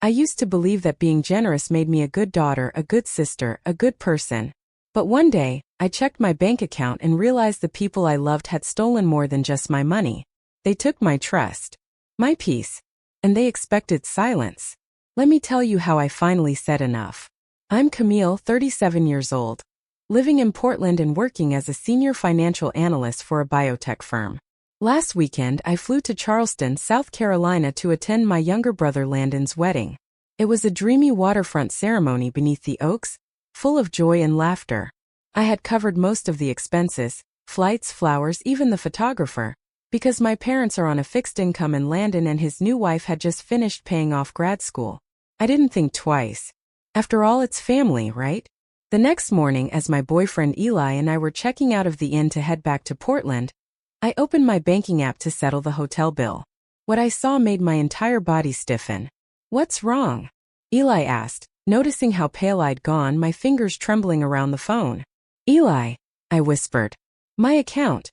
I used to believe that being generous made me a good daughter, a good sister, a good person. But one day, I checked my bank account and realized the people I loved had stolen more than just my money. They took my trust, my peace, and they expected silence. Let me tell you how I finally said enough. I'm Camille, 37 years old, living in Portland and working as a senior financial analyst for a biotech firm. Last weekend, I flew to Charleston, South Carolina to attend my younger brother Landon's wedding. It was a dreamy waterfront ceremony beneath the oaks, full of joy and laughter. I had covered most of the expenses, flights, flowers, even the photographer, because my parents are on a fixed income and Landon and his new wife had just finished paying off grad school. I didn't think twice. After all, it's family, right? The next morning, as my boyfriend Eli and I were checking out of the inn to head back to Portland, I opened my banking app to settle the hotel bill. What I saw made my entire body stiffen. "What's wrong?" Eli asked, noticing how pale I'd gone, my fingers trembling around the phone. "Eli," I whispered, "my account,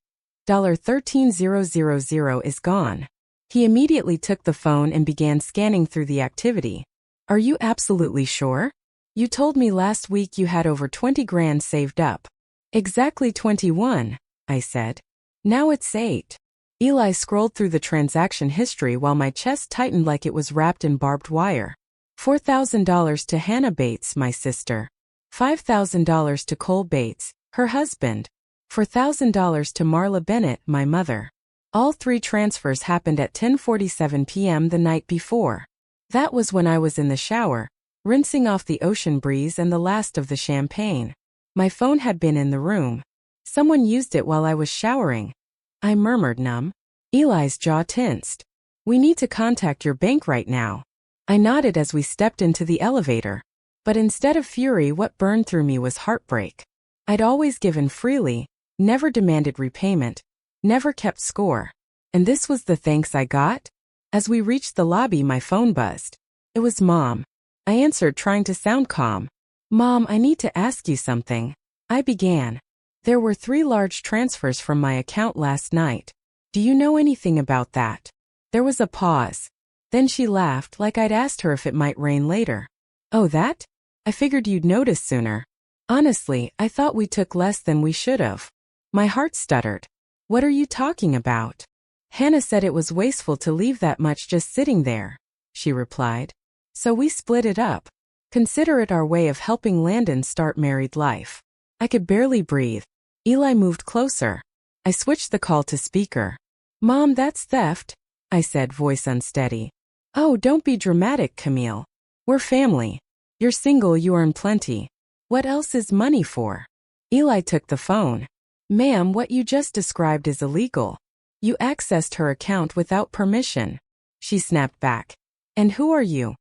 $13,000 is gone." He immediately took the phone and began scanning through the activity. "Are you absolutely sure? You told me last week you had over 20 grand saved up." "Exactly 21, I said. "Now it's 8. Eli scrolled through the transaction history while my chest tightened like it was wrapped in barbed wire. $4,000 to Hannah Bates, my sister. $5,000 to Cole Bates, her husband. $4,000 to Marla Bennett, my mother. All 3 transfers happened at 10:47 p.m. the night before. That was when I was in the shower, rinsing off the ocean breeze and the last of the champagne. My phone had been in the room. Someone used it while I was showering." I murmured, numb. Eli's jaw tensed. "We need to contact your bank right now." I nodded as we stepped into the elevator. But instead of fury, what burned through me was heartbreak. I'd always given freely, never demanded repayment, never kept score. And this was the thanks I got? As we reached the lobby, my phone buzzed. It was Mom. I answered, trying to sound calm. "Mom, I need to ask you something," I began. "There were 3 large transfers from my account last night. Do you know anything about that?" There was a pause. Then she laughed, like I'd asked her if it might rain later. "Oh, that? I figured you'd notice sooner. Honestly, I thought we took less than we should have." My heart stuttered. "What are you talking about?" "Hannah said it was wasteful to leave that much just sitting there," she replied. "So we split it up. Consider it our way of helping Landon start married life." I could barely breathe. Eli moved closer. I switched the call to speaker. "Mom, that's theft," I said, voice unsteady. "Oh, don't be dramatic, Camille. We're family. You're single, you earn plenty. What else is money for?" Eli took the phone. "Ma'am, what you just described is illegal. You accessed her account without permission." She snapped back. "And who are you?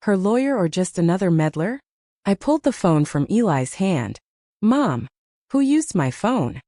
Her lawyer or just another meddler?" I pulled the phone from Eli's hand. "Mom, who used my phone?"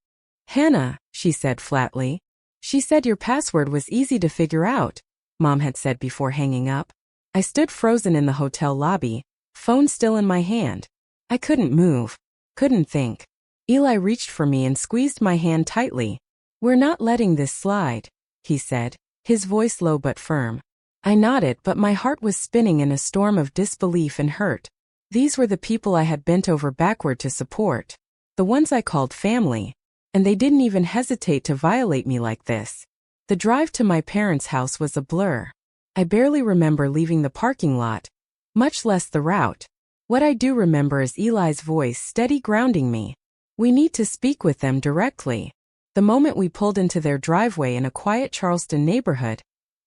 "Hannah," she said flatly. "She said your password was easy to figure out," Mom had said before hanging up. I stood frozen in the hotel lobby, phone still in my hand. I couldn't move, couldn't think. Eli reached for me and squeezed my hand tightly. "We're not letting this slide," he said, his voice low but firm. I nodded, but my heart was spinning in a storm of disbelief and hurt. These were the people I had bent over backward to support, the ones I called family, and they didn't even hesitate to violate me like this. The drive to my parents' house was a blur. I barely remember leaving the parking lot, much less the route. What I do remember is Eli's voice steady grounding me. "We need to speak with them directly." The moment we pulled into their driveway in a quiet Charleston neighborhood,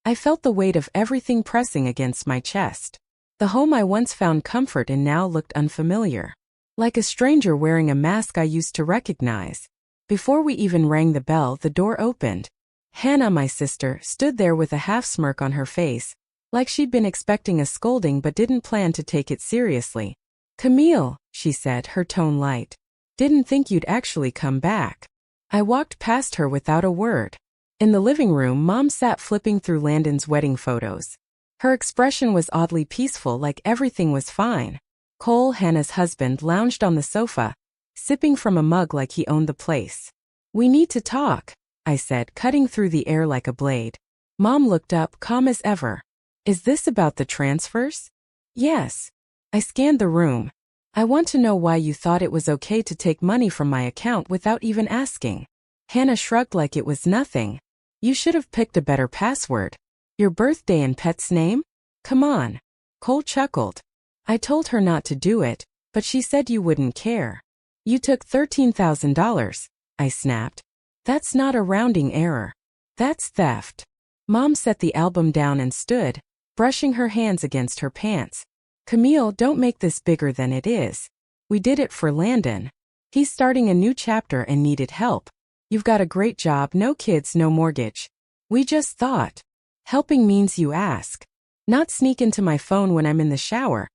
I felt the weight of everything pressing against my chest. The home I once found comfort in now looked unfamiliar, like a stranger wearing a mask I used to recognize. Before we even rang the bell, the door opened. Hannah, my sister, stood there with a half smirk on her face, like she'd been expecting a scolding but didn't plan to take it seriously. "Camille," she said, her tone light. "Didn't think you'd actually come back." I walked past her without a word. In the living room, Mom sat flipping through Landon's wedding photos. Her expression was oddly peaceful, like everything was fine. Cole, Hannah's husband, lounged on the sofa, sipping from a mug like he owned the place. "We need to talk," I said, cutting through the air like a blade. Mom looked up, calm as ever. "Is this about the transfers?" Yes. I scanned the room. I want to know why you thought it was okay to take money from my account without even asking. Hannah shrugged like it was nothing. You should have picked a better password. Your birthday and pet's name? Come on. Cole chuckled. I told her not to do it, but she said you wouldn't care. You took $13,000, I snapped. That's not a rounding error. That's theft. Mom set the album down and stood, brushing her hands against her pants. Camille, don't make this bigger than it is. We did it for Landon. He's starting a new chapter and needed help. You've got a great job, no kids, no mortgage. We just thought. Helping means you ask. Not sneak into my phone when I'm in the shower.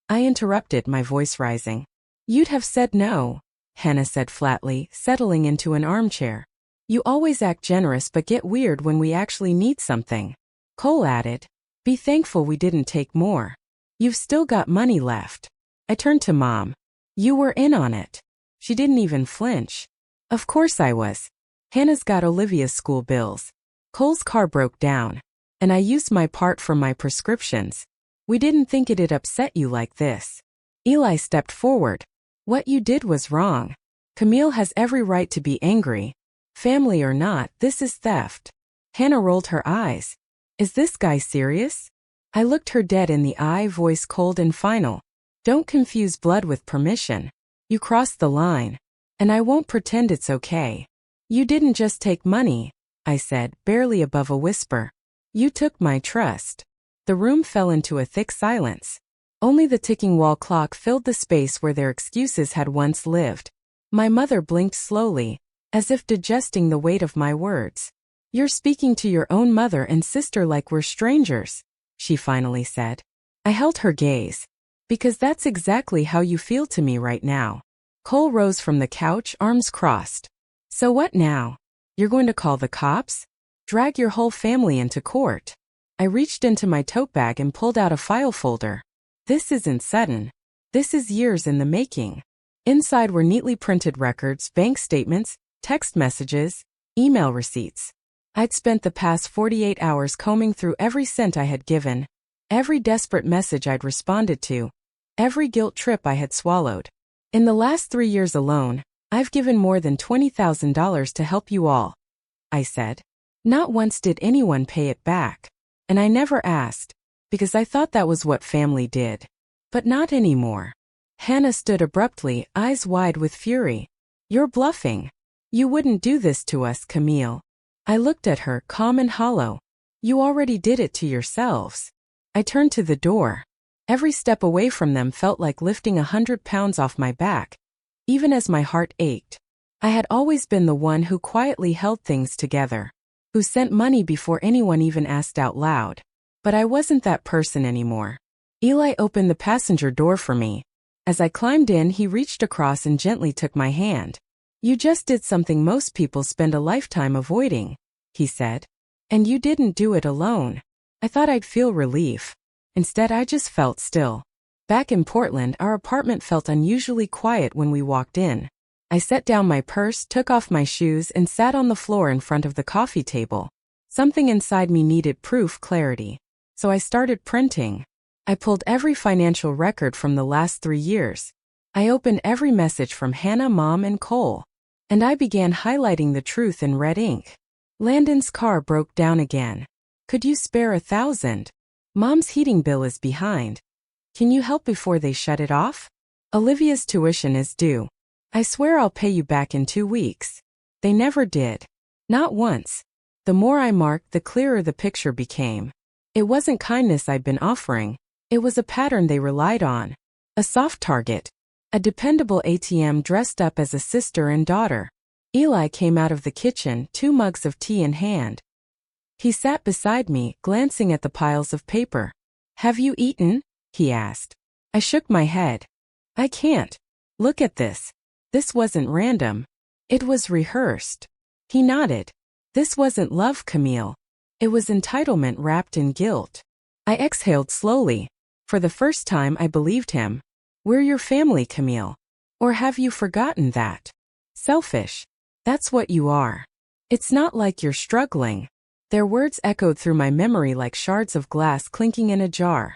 I interrupted, my voice rising. You'd have said no, Hannah said flatly, settling into an armchair. You always act generous but get weird when we actually need something. Cole added. Be thankful we didn't take more. You've still got money left. I turned to Mom. You were in on it. She didn't even flinch. Of course I was. Hannah's got Olivia's school bills. Cole's car broke down, and I used my part for my prescriptions. We didn't think it'd upset you like this. Eli stepped forward. What you did was wrong. Camille has every right to be angry. Family or not, this is theft. Hannah rolled her eyes. Is this guy serious? I looked her dead in the eye, voice cold and final. Don't confuse blood with permission. You crossed the line. And I won't pretend it's okay. You didn't just take money, I said, barely above a whisper. You took my trust. The room fell into a thick silence. Only the ticking wall clock filled the space where their excuses had once lived. My mother blinked slowly, as if digesting the weight of my words. You're speaking to your own mother and sister like we're strangers, she finally said. I held her gaze. Because that's exactly how you feel to me right now. Cole rose from the couch, arms crossed. So what now? You're going to call the cops? Drag your whole family into court? I reached into my tote bag and pulled out a file folder. This isn't sudden. This is years in the making. Inside were neatly printed records, bank statements, text messages, email receipts. I'd spent the past 48 hours combing through every cent I had given, every desperate message I'd responded to, every guilt trip I had swallowed. In the last 3 years alone, I've given more than $20,000 to help you all, I said. Not once did anyone pay it back. And I never asked, because I thought that was what family did. But not anymore. Hannah stood abruptly, eyes wide with fury. You're bluffing. You wouldn't do this to us, Camille. I looked at her, calm and hollow. You already did it to yourselves. I turned to the door. Every step away from them felt like lifting 100 pounds off my back, even as my heart ached. I had always been the one who quietly held things together, who sent money before anyone even asked out loud. But I wasn't that person anymore. Eli opened the passenger door for me. As I climbed in, he reached across and gently took my hand. You just did something most people spend a lifetime avoiding, he said. And you didn't do it alone. I thought I'd feel relief. Instead, I just felt still. Back in Portland, our apartment felt unusually quiet when we walked in. I set down my purse, took off my shoes, and sat on the floor in front of the coffee table. Something inside me needed proof, clarity. So I started printing. I pulled every financial record from the last 3 years. I opened every message from Hannah, Mom, and Cole. And I began highlighting the truth in red ink. Landon's car broke down again. Could you spare $1,000? Mom's heating bill is behind. Can you help before they shut it off? Olivia's tuition is due. I swear I'll pay you back in 2 weeks. They never did. Not once. The more I marked, the clearer the picture became. It wasn't kindness I'd been offering. It was a pattern they relied on. A soft target. A dependable ATM dressed up as a sister and daughter. Eli came out of the kitchen, 2 mugs of tea in hand. He sat beside me, glancing at the piles of paper. Have you eaten? He asked. I shook my head. I can't. Look at this. This wasn't random. It was rehearsed. He nodded. This wasn't love, Camille. It was entitlement wrapped in guilt. I exhaled slowly. For the first time, I believed him. We're your family, Camille. Or have you forgotten that? Selfish. That's what you are. It's not like you're struggling. Their words echoed through my memory like shards of glass clinking in a jar.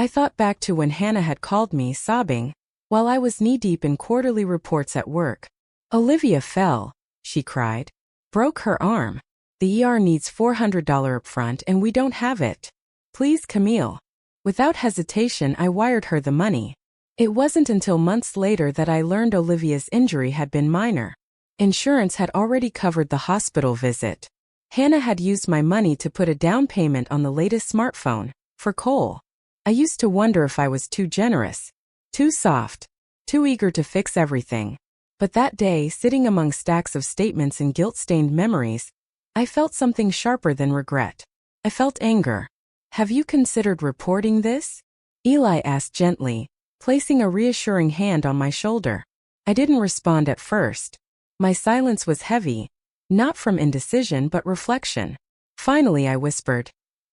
I thought back to when Hannah had called me, sobbing, while I was knee-deep in quarterly reports at work. Olivia fell, she cried. Broke her arm. The ER needs $400 upfront and we don't have it. Please, Camille. Without hesitation, I wired her the money. It wasn't until months later that I learned Olivia's injury had been minor. Insurance had already covered the hospital visit. Hannah had used my money to put a down payment on the latest smartphone, for Cole. I used to wonder if I was too generous, too soft, too eager to fix everything. But that day, sitting among stacks of statements and guilt-stained memories, I felt something sharper than regret. I felt anger. Have you considered reporting this? Eli asked gently, placing a reassuring hand on my shoulder. I didn't respond at first. My silence was heavy, not from indecision but reflection. Finally I whispered,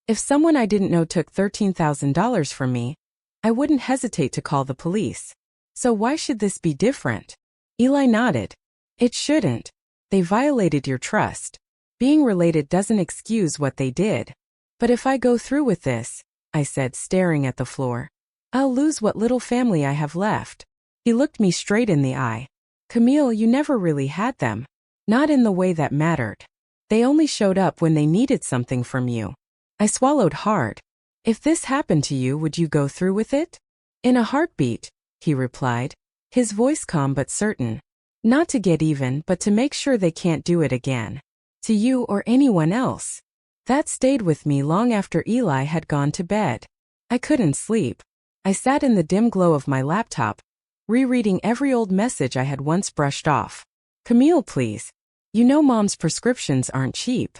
if someone I didn't know took $13,000 from me, I wouldn't hesitate to call the police. So why should this be different? Eli nodded. It shouldn't. They violated your trust. Being related doesn't excuse what they did. But if I go through with this, I said, staring at the floor, I'll lose what little family I have left. He looked me straight in the eye. Camille, you never really had them. Not in the way that mattered. They only showed up when they needed something from you. I swallowed hard. If this happened to you, would you go through with it? In a heartbeat, he replied, his voice calm but certain. Not to get even, but to make sure they can't do it again. To you or anyone else. That stayed with me long after Eli had gone to bed. I couldn't sleep. I sat in the dim glow of my laptop, rereading every old message I had once brushed off. Camille, please. You know Mom's prescriptions aren't cheap.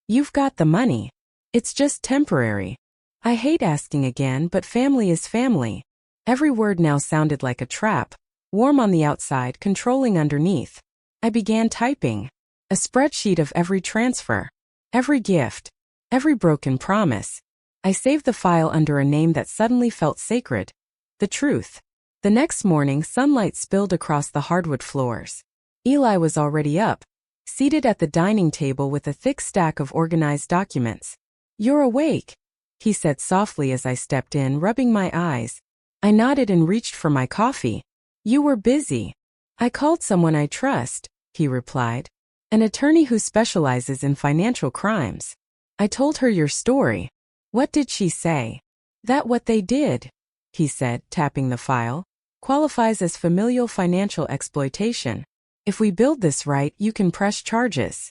You've got the money. It's just temporary. I hate asking again, but family is family. Every word now sounded like a trap, warm on the outside, controlling underneath. I began typing. A spreadsheet of every transfer, every gift, every broken promise. I saved the file under a name that suddenly felt sacred. The Truth. The next morning, sunlight spilled across the hardwood floors. Eli was already up, seated at the dining table with a thick stack of organized documents. You're awake, he said softly as I stepped in, rubbing my eyes. I nodded and reached for my coffee. You were busy. I called someone I trust, he replied. An attorney who specializes in financial crimes. I told her your story. What did she say? That what they did, he said, tapping the file, qualifies as familial financial exploitation. If we build this right, you can press charges.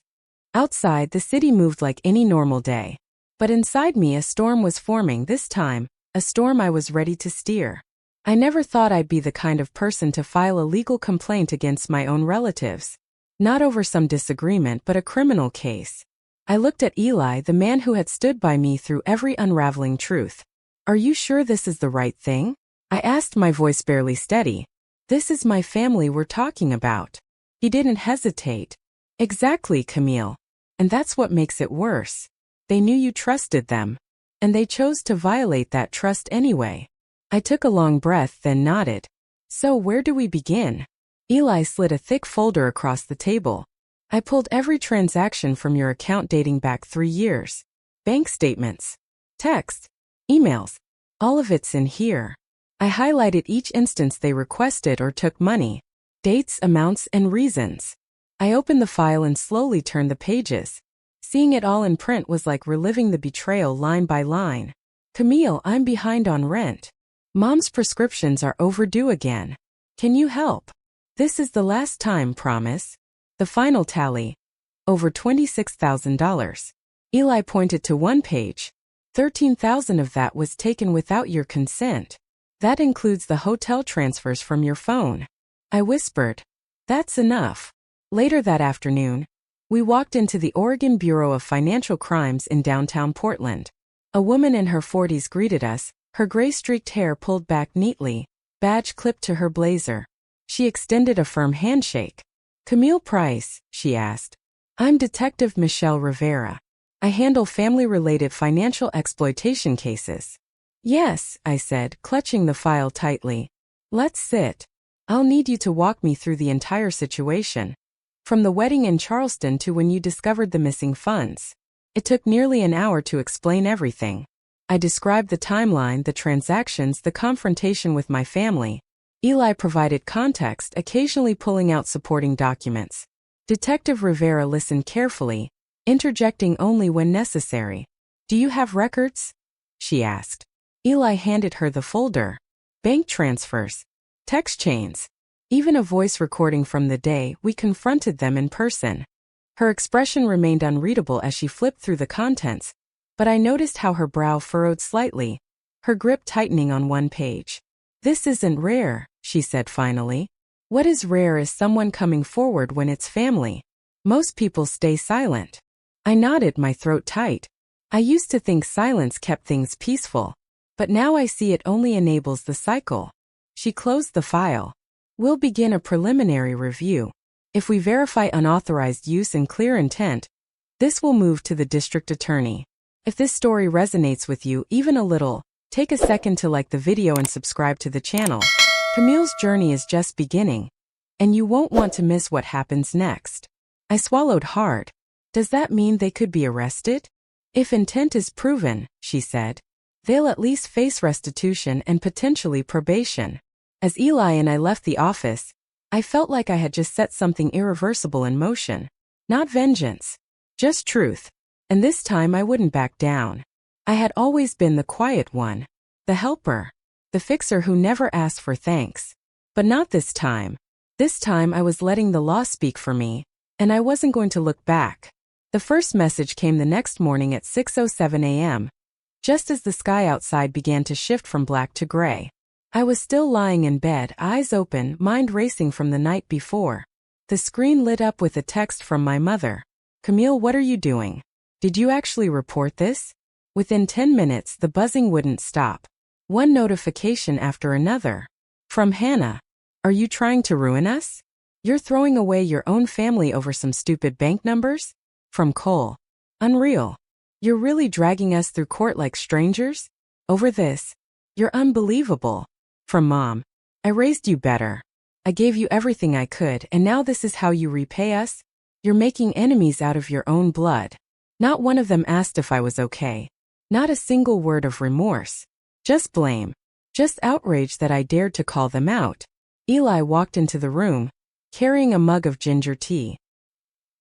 Outside, the city moved like any normal day. But inside me, a storm was forming, this time, a storm I was ready to steer. I never thought I'd be the kind of person to file a legal complaint against my own relatives. Not over some disagreement, but a criminal case. I looked at Eli, the man who had stood by me through every unraveling truth. Are you sure this is the right thing? I asked, my voice barely steady. This is my family we're talking about. He didn't hesitate. Exactly, Camille. And that's what makes it worse. They knew you trusted them. And they chose to violate that trust anyway. I took a long breath, then nodded. So where do we begin? Eli slid a thick folder across the table. I pulled every transaction from your account dating back 3 years. Bank statements, texts, emails. All of it's in here. I highlighted each instance they requested or took money. Dates, amounts, and reasons. I opened the file and slowly turned the pages. Seeing it all in print was like reliving the betrayal line by line. Camille, I'm behind on rent. Mom's prescriptions are overdue again. Can you help? This is the last time, promise. The final tally. Over $26,000. Eli pointed to one page. $13,000 of that was taken without your consent. That includes the hotel transfers from your phone. I whispered. That's enough. Later that afternoon, we walked into the Oregon Bureau of Financial Crimes in downtown Portland. A woman in her 40s greeted us, her gray-streaked hair pulled back neatly, badge clipped to her blazer. She extended a firm handshake. Camille Price, she asked. I'm Detective Michelle Rivera. I handle family-related financial exploitation cases. Yes, I said, clutching the file tightly. Let's sit. I'll need you to walk me through the entire situation. From the wedding in Charleston to when you discovered the missing funds. It took nearly an hour to explain everything. I described the timeline, the transactions, the confrontation with my family. Eli provided context, occasionally pulling out supporting documents. Detective Rivera listened carefully, interjecting only when necessary. "Do you have records?" she asked. Eli handed her the folder. Bank transfers, text chains, even a voice recording from the day we confronted them in person. Her expression remained unreadable as she flipped through the contents, but I noticed how her brow furrowed slightly, her grip tightening on one page. "This isn't rare," she said finally. "What is rare is someone coming forward when it's family. Most people stay silent." I nodded, my throat tight. I used to think silence kept things peaceful, but now I see it only enables the cycle. She closed the file. "We'll begin a preliminary review. If we verify unauthorized use and clear intent, this will move to the district attorney. If this story resonates with you even a little, take a second to like the video and subscribe to the channel. Camille's journey is just beginning, and you won't want to miss what happens next." I swallowed hard. "Does that mean they could be arrested?" "If intent is proven," she said, "they'll at least face restitution and potentially probation." As Eli and I left the office, I felt like I had just set something irreversible in motion. Not vengeance, just truth. And this time I wouldn't back down. I had always been the quiet one, the helper, the fixer who never asked for thanks. But not this time. This time I was letting the law speak for me, and I wasn't going to look back. The first message came the next morning at 6:07 a.m., just as the sky outside began to shift from black to gray. I was still lying in bed, eyes open, mind racing from the night before. The screen lit up with a text from my mother. "Camille, what are you doing? Did you actually report this?" Within 10 minutes, the buzzing wouldn't stop. One notification after another. From Hannah. "Are you trying to ruin us? You're throwing away your own family over some stupid bank numbers?" From Cole. "Unreal. You're really dragging us through court like strangers? Over this? You're unbelievable." From Mom. "I raised you better. I gave you everything I could, and now this is how you repay us? You're making enemies out of your own blood." Not one of them asked if I was okay. Not a single word of remorse. Just blame. Just outrage that I dared to call them out. Eli walked into the room, carrying a mug of ginger tea.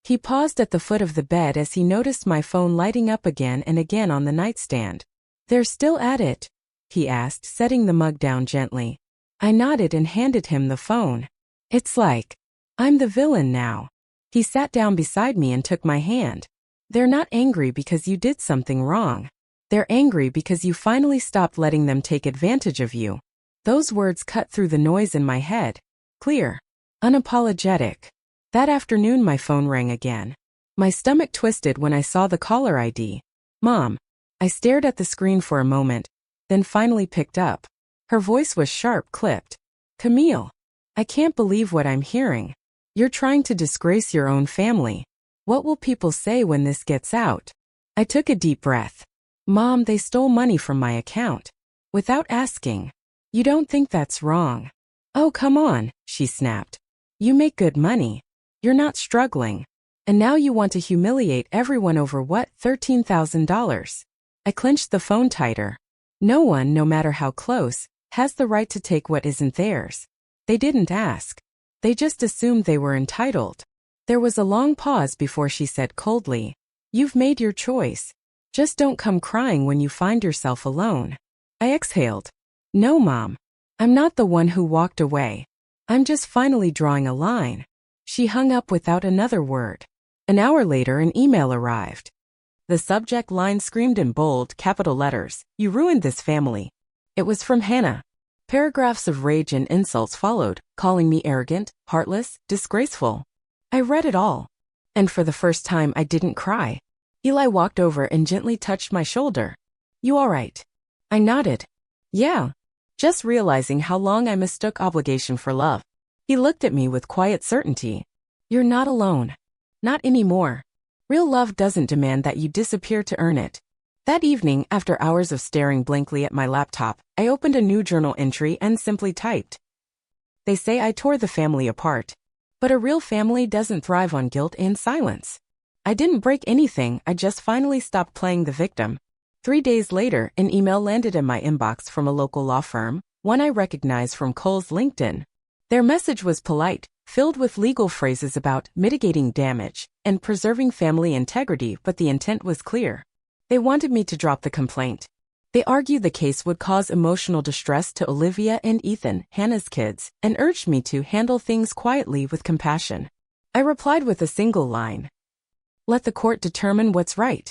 He paused at the foot of the bed as he noticed my phone lighting up again and again on the nightstand. "They're still at it?" he asked, setting the mug down gently. I nodded and handed him the phone. "It's like I'm the villain now." He sat down beside me and took my hand. "They're not angry because you did something wrong. They're angry because you finally stopped letting them take advantage of you." Those words cut through the noise in my head. Clear. Unapologetic. That afternoon my phone rang again. My stomach twisted when I saw the caller ID. "Mom." I stared at the screen for a moment, then finally picked up. Her voice was sharp, clipped. "Camille, I can't believe what I'm hearing. You're trying to disgrace your own family. What will people say when this gets out?" I took a deep breath. "Mom, they stole money from my account. Without asking. You don't think that's wrong?" "Oh, come on," she snapped. "You make good money. You're not struggling. And now you want to humiliate everyone over what, $13,000? I clenched the phone tighter. No one, no matter how close, has the right to take what isn't theirs. They didn't ask. They just assumed they were entitled. There was a long pause before she said coldly, "You've made your choice. Just don't come crying when you find yourself alone." I exhaled. "No, Mom. I'm not the one who walked away. I'm just finally drawing a line." She hung up without another word. An hour later, an email arrived. The subject line screamed in bold, capital letters, "You ruined this family." It was from Hannah. Paragraphs of rage and insults followed, calling me arrogant, heartless, disgraceful. I read it all. And for the first time, I didn't cry. Eli walked over and gently touched my shoulder. "You all right?" I nodded. "Yeah." Just realizing how long I mistook obligation for love. He looked at me with quiet certainty. "You're not alone. Not anymore. Real love doesn't demand that you disappear to earn it." That evening, after hours of staring blankly at my laptop, I opened a new journal entry and simply typed. "They say I tore the family apart. But a real family doesn't thrive on guilt and silence. I didn't break anything, I just finally stopped playing the victim. 3 days later, an email landed in my inbox from a local law firm, one I recognized from Cole's LinkedIn. Their message was polite, filled with legal phrases about mitigating damage and preserving family integrity, but the intent was clear. They wanted me to drop the complaint. They argued the case would cause emotional distress to Olivia and Ethan, Hannah's kids, and urged me to handle things quietly with compassion. I replied with a single line. Let the court determine what's right.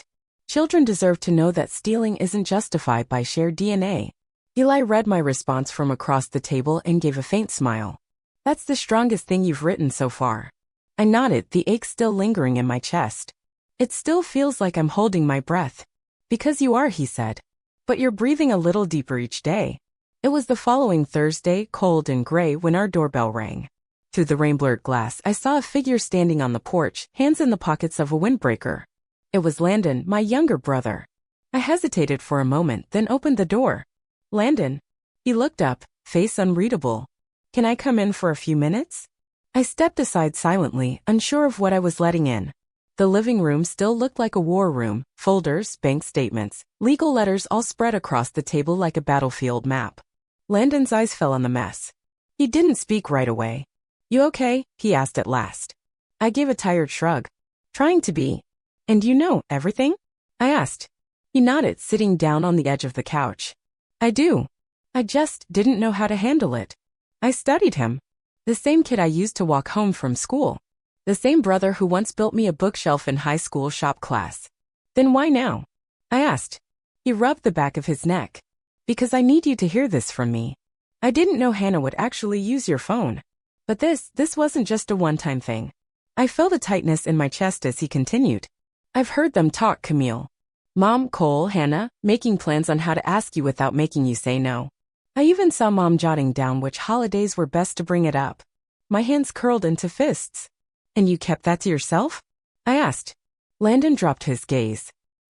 Children deserve to know that stealing isn't justified by shared DNA. Eli read my response from across the table and gave a faint smile. That's the strongest thing you've written so far. I nodded, the ache still lingering in my chest. It still feels like I'm holding my breath. Because you are, he said. But you're breathing a little deeper each day. It was the following Thursday, cold and gray, when our doorbell rang. Through the rain-blurred glass, I saw a figure standing on the porch, hands in the pockets of a windbreaker. It was Landon, my younger brother. I hesitated for a moment, then opened the door. Landon. He looked up, face unreadable. Can I come in for a few minutes? I stepped aside silently, unsure of what I was letting in. The living room still looked like a war room, folders, bank statements, legal letters all spread across the table like a battlefield map. Landon's eyes fell on the mess. He didn't speak right away. You okay? He asked at last. I gave a tired shrug. Trying to be. And you know everything? I asked. He nodded, sitting down on the edge of the couch. I do. I just didn't know how to handle it. I studied him. The same kid I used to walk home from school. The same brother who once built me a bookshelf in high school shop class. Then why now? I asked. He rubbed the back of his neck. Because I need you to hear this from me. I didn't know Hannah would actually use your phone. But this wasn't just a one-time thing. I felt a tightness in my chest as he continued. I've heard them talk, Camille. Mom, Cole, Hannah, making plans on how to ask you without making you say no. I even saw Mom jotting down which holidays were best to bring it up. My hands curled into fists. And you kept that to yourself? I asked. Landon dropped his gaze.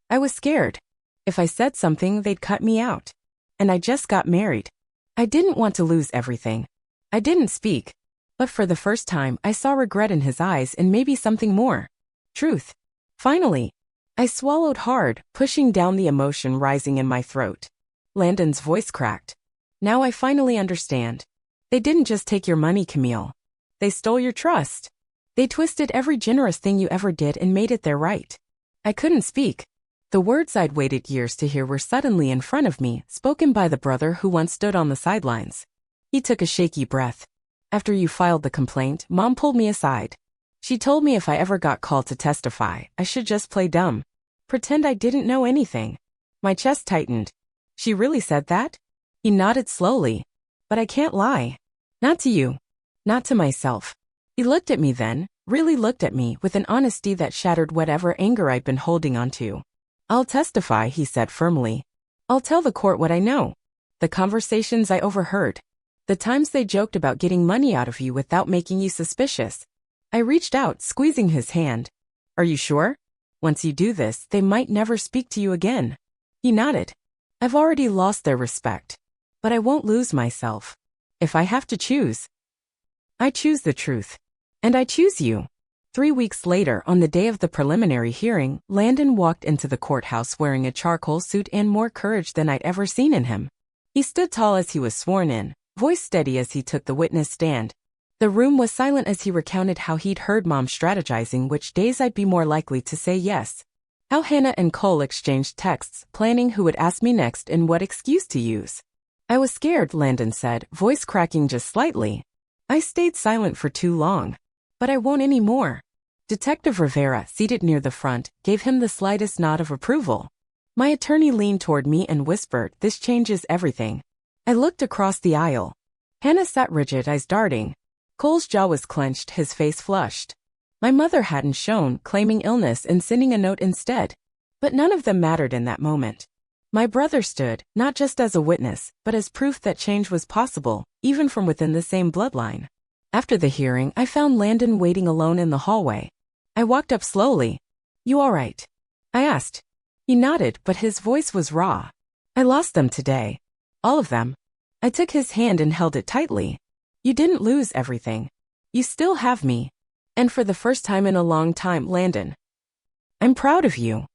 I was scared. If I said something, they'd cut me out. And I just got married. I didn't want to lose everything. I didn't speak. But for the first time, I saw regret in his eyes and maybe something more. Truth. Finally. I swallowed hard, pushing down the emotion rising in my throat. Landon's voice cracked. Now I finally understand. They didn't just take your money, Camille. They stole your trust. They twisted every generous thing you ever did and made it their right. I couldn't speak. The words I'd waited years to hear were suddenly in front of me, spoken by the brother who once stood on the sidelines. He took a shaky breath. After you filed the complaint, Mom pulled me aside. She told me if I ever got called to testify, I should just play dumb. Pretend I didn't know anything. My chest tightened. She really said that? He nodded slowly. But I can't lie. Not to you. Not to myself. He looked at me then, really looked at me with an honesty that shattered whatever anger I'd been holding onto. I'll testify, he said firmly. I'll tell the court what I know. The conversations I overheard. The times they joked about getting money out of you without making you suspicious. I reached out, squeezing his hand. Are you sure? Once you do this, they might never speak to you again. He nodded. I've already lost their respect. But I won't lose myself. If I have to choose, I choose the truth. And I choose you. 3 weeks later, on the day of the preliminary hearing, Landon walked into the courthouse wearing a charcoal suit and more courage than I'd ever seen in him. He stood tall as he was sworn in, voice steady as he took the witness stand. The room was silent as he recounted how he'd heard Mom strategizing which days I'd be more likely to say yes. How Hannah and Cole exchanged texts, planning who would ask me next and what excuse to use. I was scared, Landon said, voice cracking just slightly. I stayed silent for too long. But I won't anymore. Detective Rivera, seated near the front, gave him the slightest nod of approval. My attorney leaned toward me and whispered, "This changes everything." I looked across the aisle. Hannah sat rigid, eyes darting. Cole's jaw was clenched, his face flushed. My mother hadn't shown, claiming illness and sending a note instead. But none of them mattered in that moment. My brother stood, not just as a witness, but as proof that change was possible, even from within the same bloodline. After the hearing, I found Landon waiting alone in the hallway. I walked up slowly. "You all right?" I asked. He nodded, but his voice was raw. "I lost them today. All of them." I took his hand and held it tightly. "You didn't lose everything. You still have me. And for the first time in a long time, Landon. I'm proud of you."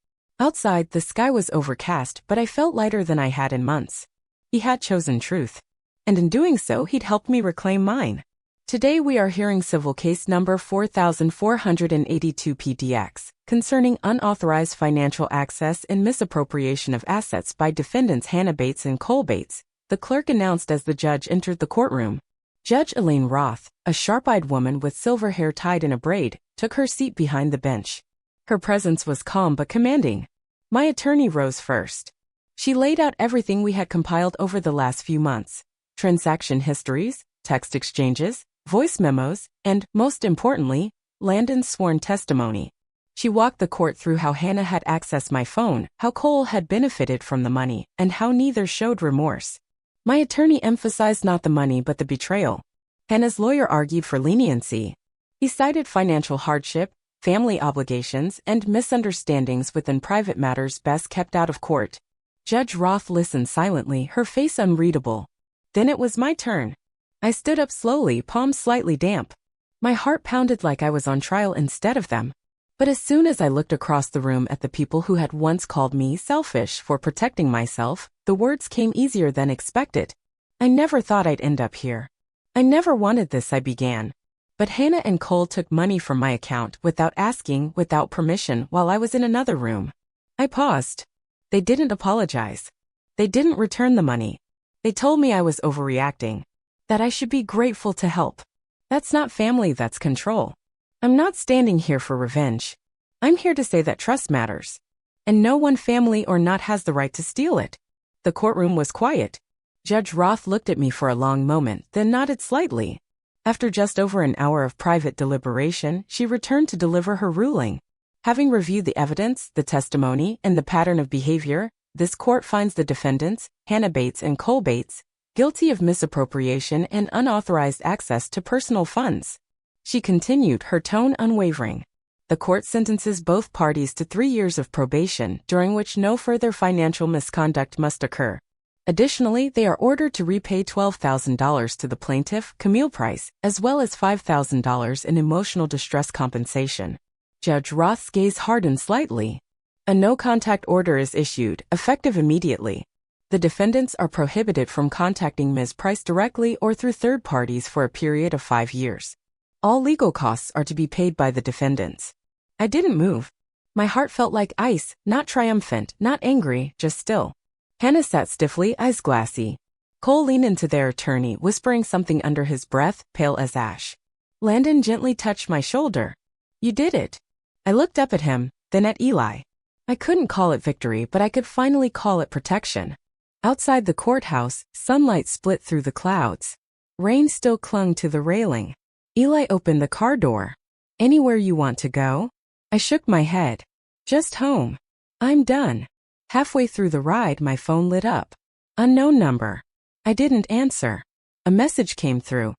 Outside, the sky was overcast, but I felt lighter than I had in months. He had chosen truth. And in doing so, he'd helped me reclaim mine. Today we are hearing civil case number 4482 PDX, concerning unauthorized financial access and misappropriation of assets by defendants Hannah Bates and Cole Bates, the clerk announced as the judge entered the courtroom. Judge Elaine Roth, a sharp-eyed woman with silver hair tied in a braid, took her seat behind the bench. Her presence was calm but commanding. My attorney rose first. She laid out everything we had compiled over the last few months: transaction histories, text exchanges, voice memos, and, most importantly, Landon's sworn testimony. She walked the court through how Hannah had accessed my phone, how Cole had benefited from the money, and how neither showed remorse. My attorney emphasized not the money but the betrayal. Hannah's lawyer argued for leniency. He cited financial hardship, family obligations, and misunderstandings within private matters best kept out of court. Judge Roth listened silently, her face unreadable. Then it was my turn. I stood up slowly, palms slightly damp. My heart pounded like I was on trial instead of them. But as soon as I looked across the room at the people who had once called me selfish for protecting myself, the words came easier than expected. I never thought I'd end up here. I never wanted this, I began. But Hannah and Cole took money from my account without asking, without permission, while I was in another room. I paused. They didn't apologize. They didn't return the money. They told me I was overreacting. That I should be grateful to help. That's not family, that's control. I'm not standing here for revenge. I'm here to say that trust matters. And no one, family or not, has the right to steal it. The courtroom was quiet. Judge Roth looked at me for a long moment, then nodded slightly. After just over an hour of private deliberation, she returned to deliver her ruling. Having reviewed the evidence, the testimony, and the pattern of behavior, this court finds the defendants, Hannah Bates and Cole Bates, guilty of misappropriation and unauthorized access to personal funds. She continued, her tone unwavering. The court sentences both parties to 3 years of probation, during which no further financial misconduct must occur. Additionally, they are ordered to repay $12,000 to the plaintiff, Camille Price, as well as $5,000 in emotional distress compensation. Judge Roth's gaze hardened slightly. A no-contact order is issued, effective immediately. The defendants are prohibited from contacting Ms. Price directly or through third parties for a period of 5 years. All legal costs are to be paid by the defendants. I didn't move. My heart felt like ice, not triumphant, not angry, just still. Hannah sat stiffly, eyes glassy. Cole leaned into their attorney, whispering something under his breath, pale as ash. Landon gently touched my shoulder. You did it. I looked up at him, then at Eli. I couldn't call it victory, but I could finally call it protection. Outside the courthouse, sunlight split through the clouds. Rain still clung to the railing. Eli opened the car door. Anywhere you want to go? I shook my head. Just home. I'm done. Halfway through the ride, my phone lit up. Unknown number. I didn't answer. A message came through.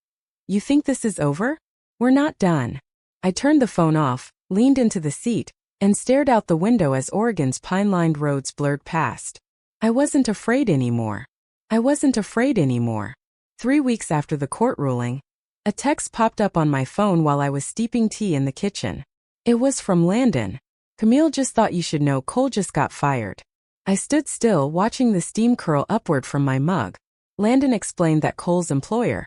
You think this is over? We're not done. I turned the phone off, leaned into the seat, and stared out the window as Oregon's pine-lined roads blurred past. I wasn't afraid anymore. 3 weeks after the court ruling, a text popped up on my phone while I was steeping tea in the kitchen. It was from Landon. Camille just thought you should know Cole just got fired. I stood still, watching the steam curl upward from my mug. Landon explained that Cole's employer,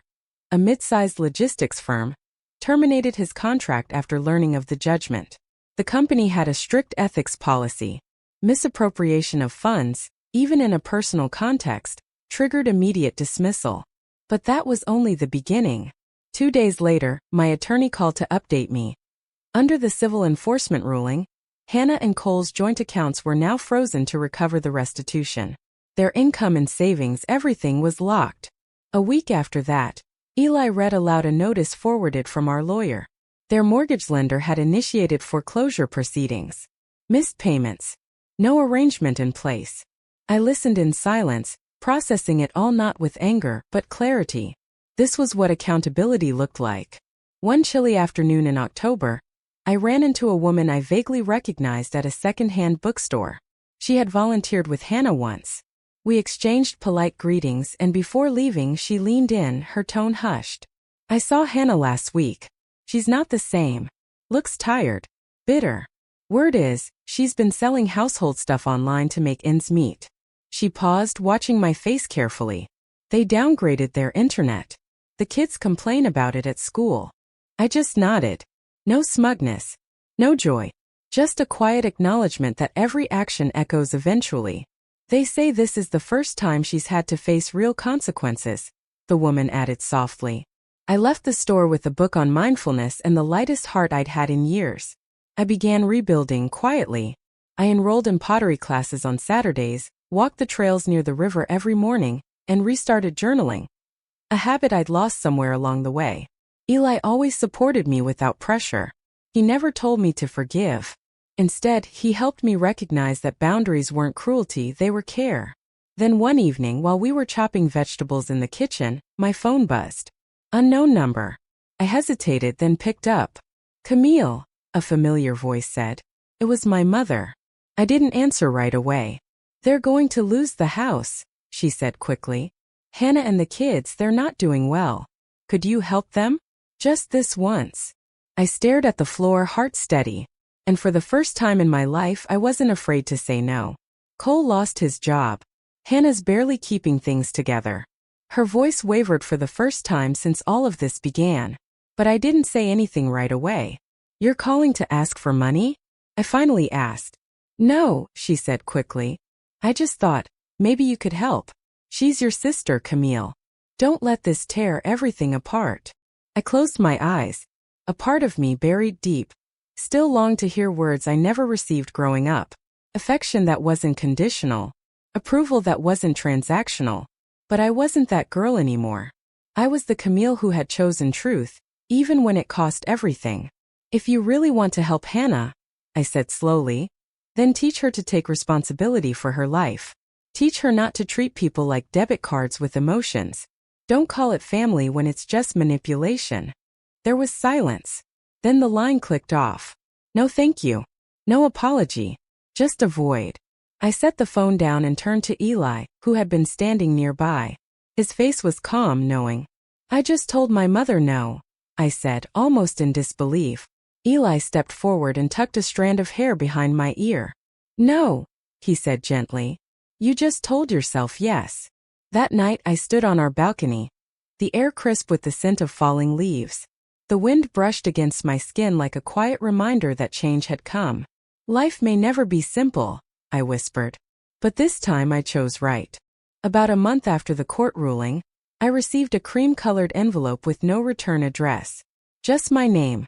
a mid-sized logistics firm, terminated his contract after learning of the judgment. The company had a strict ethics policy. Misappropriation of funds, even in a personal context, triggered immediate dismissal. But that was only the beginning. 2 days later, my attorney called to update me. Under the civil enforcement ruling, Hannah and Cole's joint accounts were now frozen to recover the restitution. Their income and savings, everything was locked. A week after that, Eli read aloud a notice forwarded from our lawyer. Their mortgage lender had initiated foreclosure proceedings. Missed payments. No arrangement in place. I listened in silence, processing it all not with anger, but clarity. This was what accountability looked like. One chilly afternoon in October, I ran into a woman I vaguely recognized at a second-hand bookstore. She had volunteered with Hannah once. We exchanged polite greetings, and before leaving she leaned in, her tone hushed. I saw Hannah last week. She's not the same. Looks tired. Bitter. Word is, she's been selling household stuff online to make ends meet. She paused, watching my face carefully. They downgraded their internet. The kids complain about it at school. I just nodded. No smugness. No joy. Just a quiet acknowledgement that every action echoes eventually. They say this is the first time she's had to face real consequences, the woman added softly. I left the store with a book on mindfulness and the lightest heart I'd had in years. I began rebuilding quietly. I enrolled in pottery classes on Saturdays, walked the trails near the river every morning, and restarted journaling. A habit I'd lost somewhere along the way. Eli always supported me without pressure. He never told me to forgive. Instead, he helped me recognize that boundaries weren't cruelty, they were care. Then one evening, while we were chopping vegetables in the kitchen, my phone buzzed. Unknown number. I hesitated, then picked up. Camille, a familiar voice said. It was my mother. I didn't answer right away. They're going to lose the house, she said quickly. Hannah and the kids, they're not doing well. Could you help them? Just this once. I stared at the floor, heart steady. And for the first time in my life, I wasn't afraid to say no. Cole lost his job. Hannah's barely keeping things together. Her voice wavered for the first time since all of this began. But I didn't say anything right away. You're calling to ask for money? I finally asked. No, she said quickly. I just thought, maybe you could help. She's your sister, Camille. Don't let this tear everything apart. I closed my eyes. A part of me buried deep. Still longed to hear words I never received growing up. Affection that wasn't conditional. Approval that wasn't transactional. But I wasn't that girl anymore. I was the Camille who had chosen truth, even when it cost everything. If you really want to help Hannah, I said slowly, then teach her to take responsibility for her life. Teach her not to treat people like debit cards with emotions. Don't call it family when it's just manipulation. There was silence. Then the line clicked off. No thank you. No apology. Just a void. I set the phone down and turned to Eli, who had been standing nearby. His face was calm, knowing. I just told my mother no, I said, almost in disbelief. Eli stepped forward and tucked a strand of hair behind my ear. No, he said gently. You just told yourself yes. That night I stood on our balcony. The air crisp with the scent of falling leaves. The wind brushed against my skin like a quiet reminder that change had come. Life may never be simple, I whispered. But this time I chose right. About a month after the court ruling, I received a cream-colored envelope with no return address. Just my name.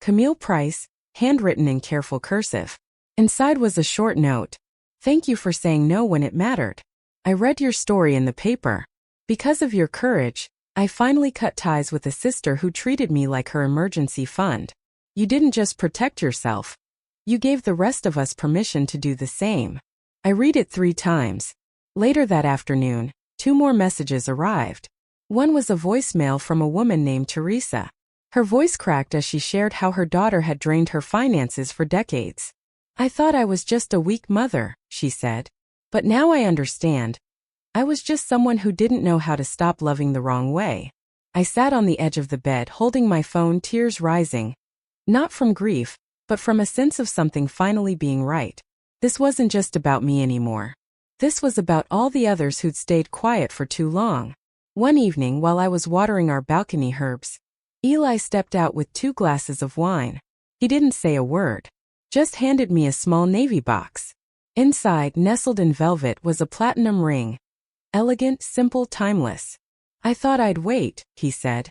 Camille Price, handwritten in careful cursive. Inside was a short note. Thank you for saying no when it mattered. I read your story in the paper. Because of your courage, I finally cut ties with a sister who treated me like her emergency fund. You didn't just protect yourself. You gave the rest of us permission to do the same. I read it 3 times. Later that afternoon, 2 more messages arrived. One was a voicemail from a woman named Teresa. Her voice cracked as she shared how her daughter had drained her finances for decades. I thought I was just a weak mother, she said. But now I understand. I was just someone who didn't know how to stop loving the wrong way. I sat on the edge of the bed holding my phone, tears rising. Not from grief, but from a sense of something finally being right. This wasn't just about me anymore. This was about all the others who'd stayed quiet for too long. One evening while I was watering our balcony herbs, Eli stepped out with 2 glasses of wine. He didn't say a word. Just handed me a small navy box. Inside, nestled in velvet, was a platinum ring. Elegant, simple, timeless. I thought I'd wait, he said.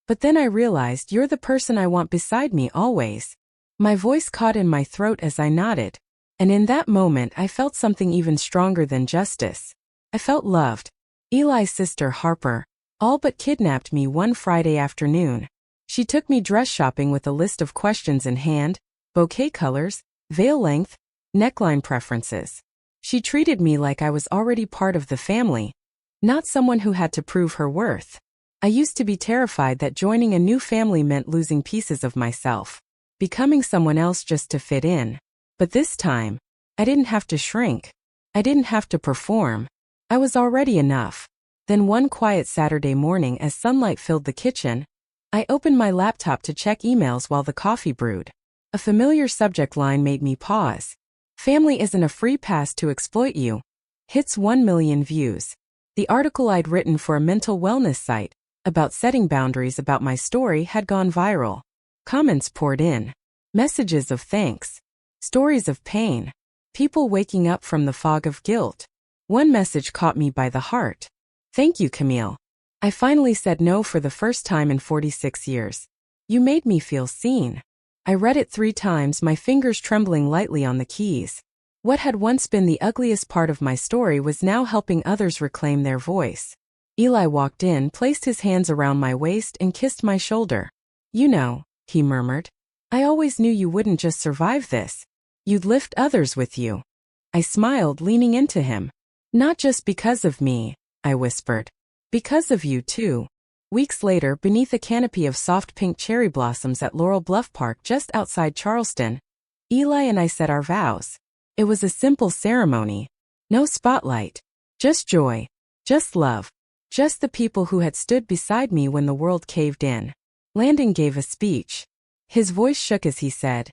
But then I realized you're the person I want beside me always. My voice caught in my throat as I nodded. And in that moment I felt something even stronger than justice. I felt loved. Eli's sister Harper all but kidnapped me one Friday afternoon. She took me dress shopping with a list of questions in hand, bouquet colors, veil length, neckline preferences. She treated me like I was already part of the family, not someone who had to prove her worth. I used to be terrified that joining a new family meant losing pieces of myself, becoming someone else just to fit in. But this time, I didn't have to shrink. I didn't have to perform. I was already enough. Then one quiet Saturday morning as sunlight filled the kitchen, I opened my laptop to check emails while the coffee brewed. A familiar subject line made me pause. Family isn't a free pass to exploit you. Hits 1 million views. The article I'd written for a mental wellness site about setting boundaries about my story had gone viral. Comments poured in. Messages of thanks. Stories of pain. People waking up from the fog of guilt. One message caught me by the heart. Thank you, Camille. I finally said no for the first time in 46 years. You made me feel seen. I read it 3 times, my fingers trembling lightly on the keys. What had once been the ugliest part of my story was now helping others reclaim their voice. Eli walked in, placed his hands around my waist, and kissed my shoulder. You know, he murmured. I always knew you wouldn't just survive this. You'd lift others with you. I smiled, leaning into him. Not just because of me, I whispered. Because of you too. Weeks later, beneath a canopy of soft pink cherry blossoms at Laurel Bluff Park just outside Charleston, Eli and I said our vows. It was a simple ceremony. No spotlight. Just joy. Just love. Just the people who had stood beside me when the world caved in. Landon gave a speech. His voice shook as he said,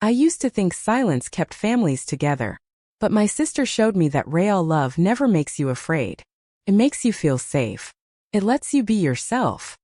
I used to think silence kept families together. But my sister showed me that real love never makes you afraid. It makes you feel safe. It lets you be yourself.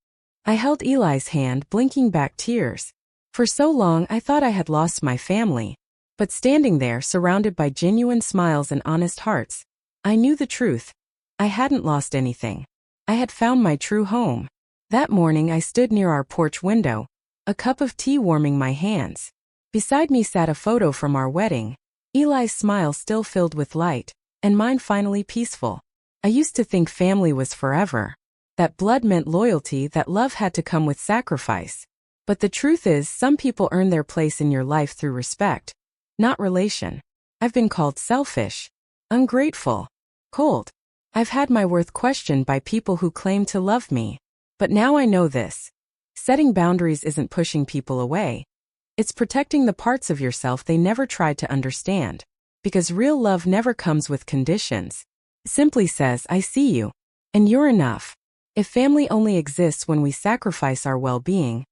I held Eli's hand, blinking back tears. For so long I thought I had lost my family. But standing there, surrounded by genuine smiles and honest hearts, I knew the truth. I hadn't lost anything. I had found my true home. That morning I stood near our porch window, a cup of tea warming my hands. Beside me sat a photo from our wedding. Eli's smile still filled with light, and mine finally peaceful. I used to think family was forever. That blood meant loyalty, that love had to come with sacrifice. But the truth is, some people earn their place in your life through respect, not relation. I've been called selfish, ungrateful, cold. I've had my worth questioned by people who claim to love me. But now I know this. Setting boundaries isn't pushing people away. It's protecting the parts of yourself they never tried to understand. Because real love never comes with conditions. It simply says, I see you. And you're enough. If family only exists when we sacrifice our well-being,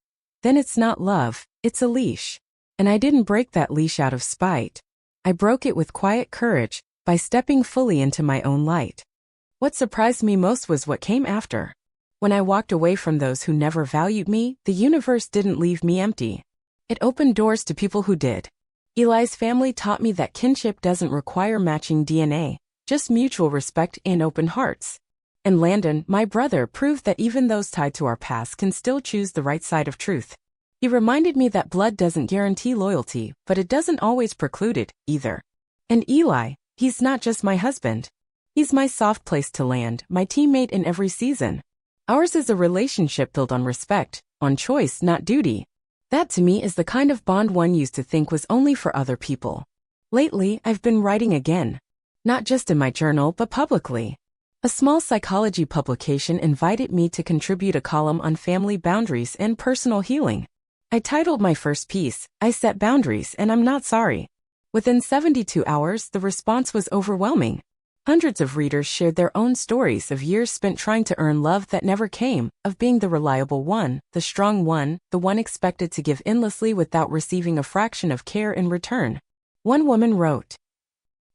then it's not love, it's a leash. And I didn't break that leash out of spite. I broke it with quiet courage, by stepping fully into my own light. What surprised me most was what came after. When I walked away from those who never valued me, the universe didn't leave me empty. It opened doors to people who did. Eli's family taught me that kinship doesn't require matching DNA, just mutual respect and open hearts. And Landon, my brother, proved that even those tied to our past can still choose the right side of truth. He reminded me that blood doesn't guarantee loyalty, but it doesn't always preclude it, either. And Eli, he's not just my husband. He's my soft place to land, my teammate in every season. Ours is a relationship built on respect, on choice, not duty. That to me is the kind of bond one used to think was only for other people. Lately, I've been writing again. Not just in my journal, but publicly. A small psychology publication invited me to contribute a column on family boundaries and personal healing. I titled my first piece, I Set Boundaries and I'm Not Sorry. Within 72 hours, the response was overwhelming. Hundreds of readers shared their own stories of years spent trying to earn love that never came, of being the reliable one, the strong one, the one expected to give endlessly without receiving a fraction of care in return. One woman wrote,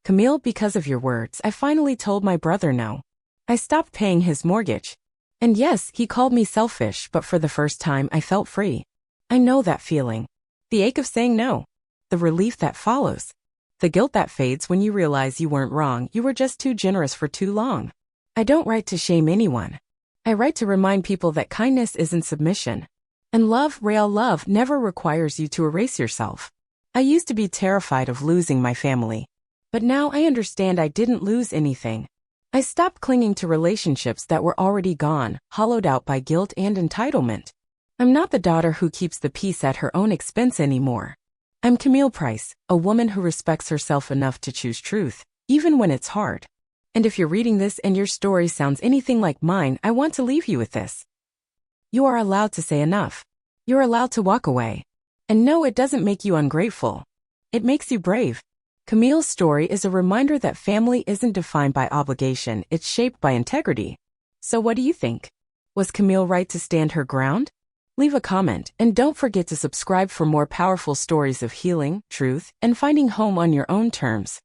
Camille, because of your words, I finally told my brother no. I stopped paying his mortgage. And yes, he called me selfish, but for the first time I felt free. I know that feeling. The ache of saying no. The relief that follows. The guilt that fades when you realize you weren't wrong, you were just too generous for too long. I don't write to shame anyone. I write to remind people that kindness isn't submission. And love, real love, never requires you to erase yourself. I used to be terrified of losing my family. But now I understand I didn't lose anything. I stopped clinging to relationships that were already gone, hollowed out by guilt and entitlement. I'm not the daughter who keeps the peace at her own expense anymore. I'm Camille Price, a woman who respects herself enough to choose truth, even when it's hard. And if you're reading this and your story sounds anything like mine, I want to leave you with this. You are allowed to say enough. You're allowed to walk away. And no, it doesn't make you ungrateful. It makes you brave. Camille's story is a reminder that family isn't defined by obligation, it's shaped by integrity. So what do you think? Was Camille right to stand her ground? Leave a comment and don't forget to subscribe for more powerful stories of healing, truth, and finding home on your own terms.